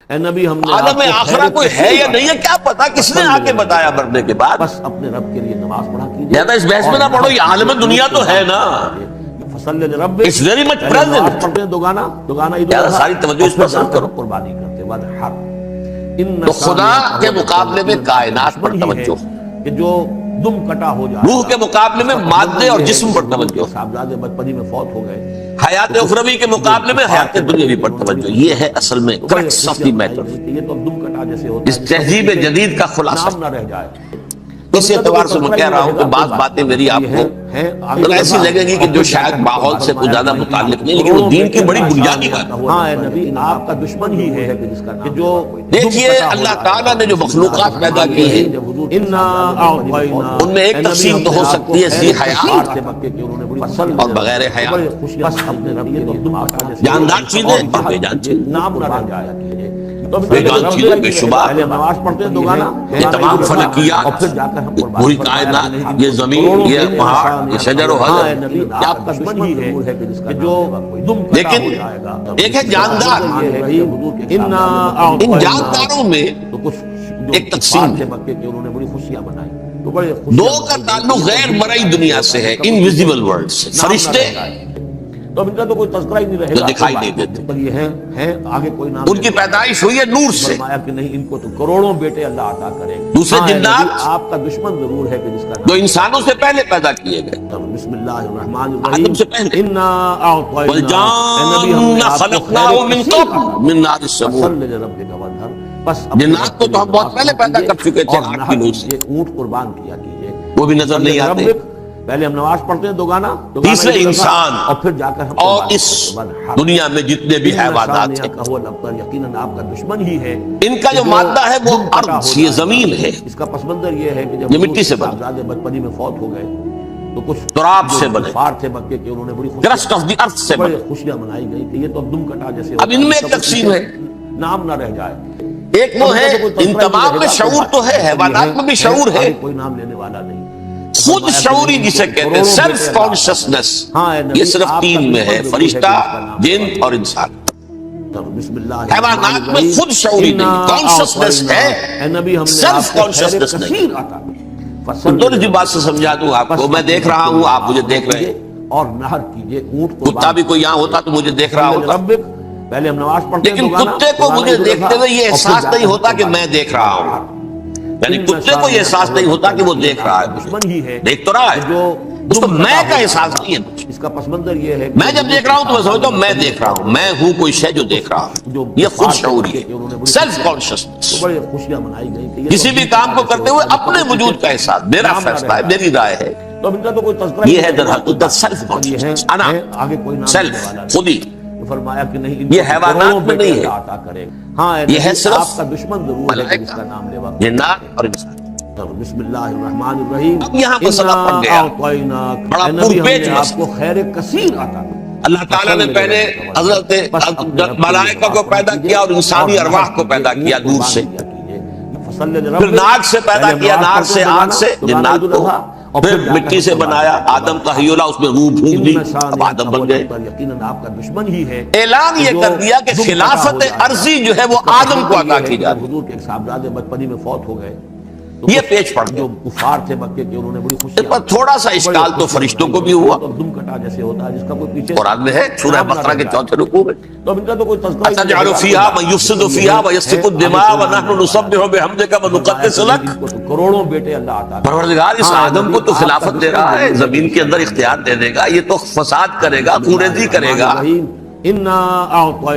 اے نبی ہم نے عالم آخرہ کوئی ہے یا نہیں ہے کیا پتا، کس نے آ کے بتایا مرنے کے بعد؟ بس اپنے رب کے لیے نماز پڑھا کیجیے، زیادہ اس بحث میں نہ پڑھو، یہ عالم دنیا تو ہے نا، فصل رب It's very much present. پڑھتے ہیں دوگانا عید زیادہ ساری توجہ اس پر سب کرو۔ قربانی کرتے بعد تو خدا کے مقابلے میں کائنات پر توجہ، کہ جو دم کٹا ہو جائے، روح کے مقابلے میں مادے اور جسم پر توجہ، صاحبزادے بچپنی میں فوت ہو گئے، حیات اخروی کے مقابلے میں حیات دنیاوی پر توجہ۔ یہ ہے اصل میں کریکٹس آف دی میٹر، یہ تو دم کٹا جیسے ہوتا اس تہذیب جدید کا خلاصہ۔ نام نہ رہ جائے۔ اس اعتبار سے میں کہہ رہا ہوں کہ بعض باتیں میری آپ کو ایسی لگے گی کہ جو شاید ماحول سے کچھ زیادہ متعلق نہیں، لیکن وہ دین کی بڑی بنیادی بات ہے۔ ہاں اے نبی آپ کا دشمن ہی ہے جس کا نام، جو دیکھیے اللہ تعالیٰ نے جو مخلوقات پیدا کی ہیں ان میں ایک تقسیم تو ہو سکتی ہے ذی حیات اور بغیر حیات، جاندار چیزیں اور بے جان چیزیں۔ نام نہ رہ جائے۔ بے جان چیزیں بے شبہ، نماز پڑھتے ہیں دوگانا، یہ تمام فلکیات، پوری کائنات، یہ زمین، یہ پہاڑ، یہ شجر و حجر، آپ کا دشمن ہی ہے کہ جو دم کٹا لیکن ہو جائے گا۔ ایک ہے جاندار، ان جانداروں میں ایک تقسیم ہے۔ مکے کی انہوں نے بڑی خوشیاں منائی، تو بڑے دو کا تعلق غیر مرئی دنیا سے ہے، انویزیبل ورلڈ سے۔ فرشتے تو اب ان کا تو کوئی تذکرہ ہی نہیں رہے جو گا، دکھائی نہیں دیتے، پر یہ ہیں آگے کوئی نام ان کی پیدائش ہوئی ہے نور سے۔ فرمایا کہ نہیں، ان کو تو کروڑوں بیٹے اللہ عطا کرے گا۔ دوسرے ہاں اے جنات نبی، آپ کا دشمن ضرور ہے کہ جس کا جو انسانوں سے پہلے پیدا کیے گئے، بسم اللہ الرحمن آدم الرحیم، سے پہلے۔ انا اعطیناک، والجان خلقناه من قبل من نار السموم، فصل لربک وانحر، بس اپنے جنات رب کو کے تو ہم لیے بہت پہلے نماز پیدا کر چکے تھے، اور 8 نحر کلو سے، کیجیے، اونٹ قربان کیا کیجیے، وہ بھی نظر نہیں آتے۔ پہلے ہم نماز پڑھتے ہیں دوگانا، تیسرے انسان، اور پھر جا کر ہم اور قربانی اس کرتے ہیں۔ دنیا میں جتنے بھی حیوانات ہیں یقیناً آپ کا دشمن ہی ہے، ان کا جو مادہ ہے وہ ارض، یہ زمین ہے، اس کا پس منظر یہ ہے کہ یہ جب مٹی سے بنا، صاحبزادے بچپنی میں فوت ہو گئے تو کچھ تراب سے بنے، کفار تھے مکے کے، انہوں نے بڑی کرسٹ آف دی ارتھ سے بڑے بنے۔ خوشیاں منائی گئی کہ یہ تو اب دم کٹا جیسے اب ان میں ایک تقسیم ہے، نام نہ رہ جائے۔ ایک وہ ہے، ان تمام میں شعور تو ہے، حیوانات میں بھی شعور ہے، کوئی نام لینے والا نہیں، خود شعوری جسے کہتے ہیں، سیلف کانشسنس، یہ صرف 3 میں ہے، فرشتہ، جن اور انسان۔ بسم اللہ حیوانات میں خود شعوری نہیں، کانشسنس ہے، اے نبی ہم نے سیلف آپ کو خیر کانشسنس نہیں۔ کثیر عطا کی۔ دونوں سی بات سے سمجھا دوں آپ کو، میں دیکھ رہا ہوں، آپ مجھے دیکھ رہے ہیں، اور نہر کیجئے، اونٹ کتا بھی کوئی یہاں ہوتا تو مجھے دیکھ رہا ہوتا، پہلے ہم نماز پڑھتے ہیں لیکن کتے کو مجھے دیکھتے ہوئے یہ احساس نہیں ہوتا کہ میں دیکھ رہا ہوں، یعنی کتے کو یہ احساس نہیں ہوتا کہ وہ دیکھ رہا ہے، دیکھ تو رہا ہے، اس کو میں کا احساس نہیں ہے۔ اس کا پس منظر یہ ہے، میں جب دیکھ رہا ہوں تو میں سمجھتا ہوں میں دیکھ رہا ہوں، میں ہوں کوئی شے جو دیکھ رہا ہوں، یہ خود شعوری ہے، سیلف کانشسنس۔ بڑے خوشیاں منائی گئی کہ کسی بھی کام کو کرتے ہوئے اپنے وجود کا احساس، میرا فیصلہ ہے، میری رائے ہے، تو اب ان کا تو کوئی تذکرہ یہ ہے در حقیقت سیلف کانشسنس، انا، آگے کوئی نام سیلف، لینے والا نہیں۔ خود ہی۔ فرمایا کہ نہیں، یہ حیوانات میں نہیں ہے، عطا کرے۔ ہاں یہ ہے صرف آپ کا دشمن ضرور ہے کہ جس کا نام لیوا۔ جنات اور انسان۔ بسم اللہ الرحمن الرحیم، اب یہاں مسئلہ پڑ گیا، بڑا پرپیچ آپ مسئلہ۔ کو خیر کثیر عطا کی۔ اللہ تعالیٰ نے پہلے حضرت ملائکہ کو پیدا کیا اور انسانی ارواح کو پیدا کیا نور سے، پھر ناک سے پیدا کیا، نار سے، آگ سے جنات کو، پھر مٹی سے بنایا، آدم کا حی اللہ، اس میں روح پھونک دی، اب آدم بن گئے۔ یقیناً آپ کا دشمن ہی ہے۔ اعلان یہ کر دیا کہ خلافت عرضی جو ہے وہ آدم کو عطا کی جا رہی ہے۔ حضور کے ایک صاحبزادے بچپنی میں فوت ہو گئے، یہ پیچ پڑ گیا، جو کفار تھے مکے کے، انہوں نے بڑی خوشی، اس پر تھوڑا سا اشکال تو فرشتوں کو بھی ہوا، دم کٹا جیسے ہوتا ہے جس کا کوئی پیچھے قرآن میں ہے، سورہ بقرہ کے 4 رکوع میں، تو اب ان کا تو کوئی تذکرہ ہی نہیں أَتَجْعَلُ رہے گا۔ فِيهَا مَن يُفْسِدُ فِيهَا وَيَسْفِكُ الدِّمَاءَ وَنَحْنُ نُسَبِّحُ بِحَمْدِكَ وَنُقَدِّسُ لَكَ۔ کروڑوں بیٹے اللہ عطا کرے۔ پروردگار اس آدم کو تو خلافت دے رہا ہے، زمین کے اندر اختیار دے دے گا، یہ تو فساد کرے گا، خونریزی کرے گا۔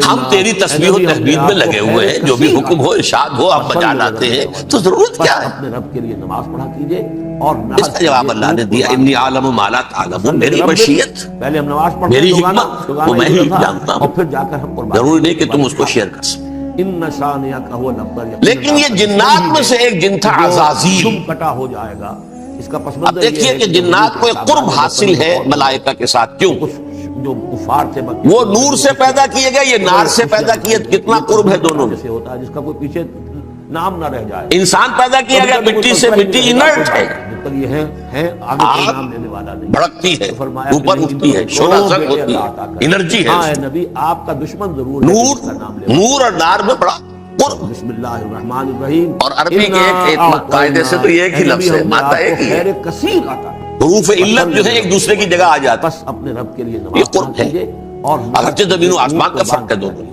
ہم تیری تسبیح و تحمید میں لگے ہوئے ہیں، جو بھی حکم ہو ارشاد ہو ہم بجا لاتے ہیں، تو ضرورت کیا ہے؟ اپنے رب کے لیے نماز پڑھا کیجئے اور اس کا جواب اللہ نے دیا، انی عالم ما لا تعلمون، میری مشیت، پہلے ہم نماز پڑھتے میری ہیں، حکمت وہ میں ہی جانتا اور ہوں، پھر جا کر ہم قربانی، ضروری نہیں کہ تم اس کو شیئر کر سکو۔ ان شانئک هو الابتر۔ لیکن یہ جنات میں سے ایک جن تھا عزازیل، دم کٹا ہو جائے گا، اس کا پس اب منظر دیکھیے کہ جنات کو ایک قرب حاصل ہے ملائکہ کے ساتھ، کیوں؟ جو کفار تھے مکے، وہ نور سے پیدا کیے گئے، یہ نار سے پیدا کیے، کتنا قرب ہے دونوں میں۔ جیسے ہوتا ہے جس کا کوئی پیچھے نام نہ رہ جائے۔ انسان پیدا کیا گیا مٹی سے، مٹی انرٹ ہے، جب تک یہ ہے آگے کوئی نام لینے والا نہیں، بھڑکتی ہے، فرمایا اوپر اٹھتی ہے، شعلہ زن ہوتی ہے، انرجی ہے۔ ہاں اے نبی آپ کا دشمن ضرور ہے نور، جس کا نام لیوا۔ نور اور نار میں بڑا بسم اللہ الرحمن الرحیم. اور عربی کے ایک قاعدے سے تو یہ ایک ہی لفظ ہے، مادہ ایک ہی ہے. خیر کثیر عطا کیا. حروف علت جو ہے ایک دوسرے کی جگہ آ جاتا بس اپنے رب کے لیے یہ نماز قرب ہے. پڑھیے اور اگرچہ زمین و آسمان کا فرق ہے دونوں.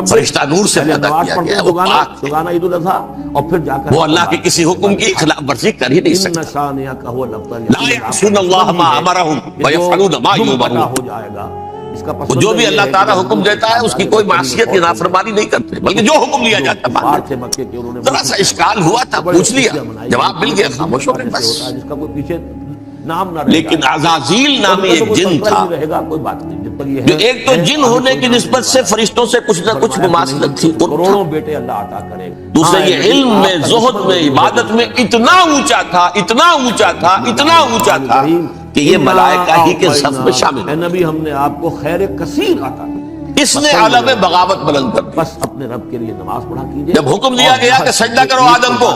فرشتہ نور سے پیدا کیا گیا ہے، وہ پاک ہے. سگانا عید الاضحیٰ اور پھر جا کر وہ اللہ کے کسی حکم کی خلاف ورزی کر ہی نہیں سکتا. لا يعصون اللہ ما امرهم ويفعلون ما یؤمرون. ہو جائے گا. اس کا وہ جو بھی اللہ تعالیٰ حکم دیتا ہے اس کی کوئی معصیت یا نافرمانی نہیں کرتے، بلکہ جو حکم لیا جاتا ہے مان لیتے. ذرا سا اشکال ہوا تھا، پوچھ لیا، جواب مل گیا، خاموش ہو گئے بس. جس کا کوئی پیچھے نام نہ رہے. لیکن عزازیل نامی ایک جن تھا رہے گا کوئی بات نہیں. جب تک یہ جو ایک تو جن ہونے کی نسبت سے فرشتوں سے کچھ نہ کچھ مماثلت تھی، کروڑوں بیٹے اللہ عطا کرے. دوسرے یہ علم میں، زہد میں، عبادت میں اتنا اونچا تھا، اتنا اونچا تھا، اتنا اونچا تھا کہ یہ ملائکہ ہی کے صف میں شامل اے نبی ہم نے آپ کو خیر کثیر عطا کی. اس نے عالم بغاوت بلند کر دی. بس اپنے رب کے لیے نماز پڑھا کیجئے. جب حکم دیا گیا کہ سجدہ کرو آدم کو،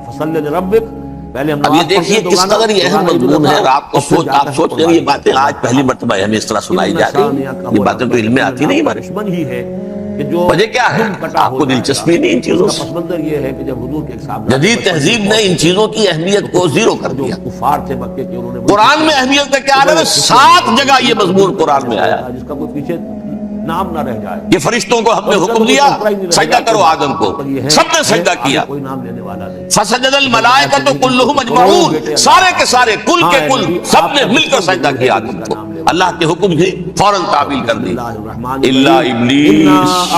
فصل لربک، پہلے ہم اب یہ دیکھیے کس قدر یہ اہم مضمون ہے. آپ کو سوچ، آپ سوچ رہے ہیں یہ باتیں آج پہلی مرتبہ ہمیں اس طرح سنائی جا رہی ہیں. یہ باتیں تو علم میں آتی نہیں ہمارے. دشمن ہی ہے کہ جو وجہ کیا ہے؟ آپ کو دلچسپی نہیں ان چیزوں سے. پس منظر یہ ہے کہ جب حضور کے ایک صاحب جدید تہذیب نے ان چیزوں کی اہمیت کو زیرو کر جو دیا. کفار تھے مکے کے، انہوں نے قرآن میں اہمیت کا کیا ہے؟ 7 جگہ یہ مضمون قرآن میں آیا. جس کا کوئی پیچھے نام نہ رہ جائے. یہ فرشتوں کو ہم نے حکم دیا سجدہ کرو آدم کو، سب نے سجدہ کیا. کوئی نام لینے والا نہیں. فسجد الملائکۃ کلھم اجمعون، سارے کے سارے، کل کے کل، سب نے مل کر سجدہ کیا آدم کو. اللہ کے حکم بھی فوراً تعمیل کر دی. اللہ الرحمن الا ابلیس.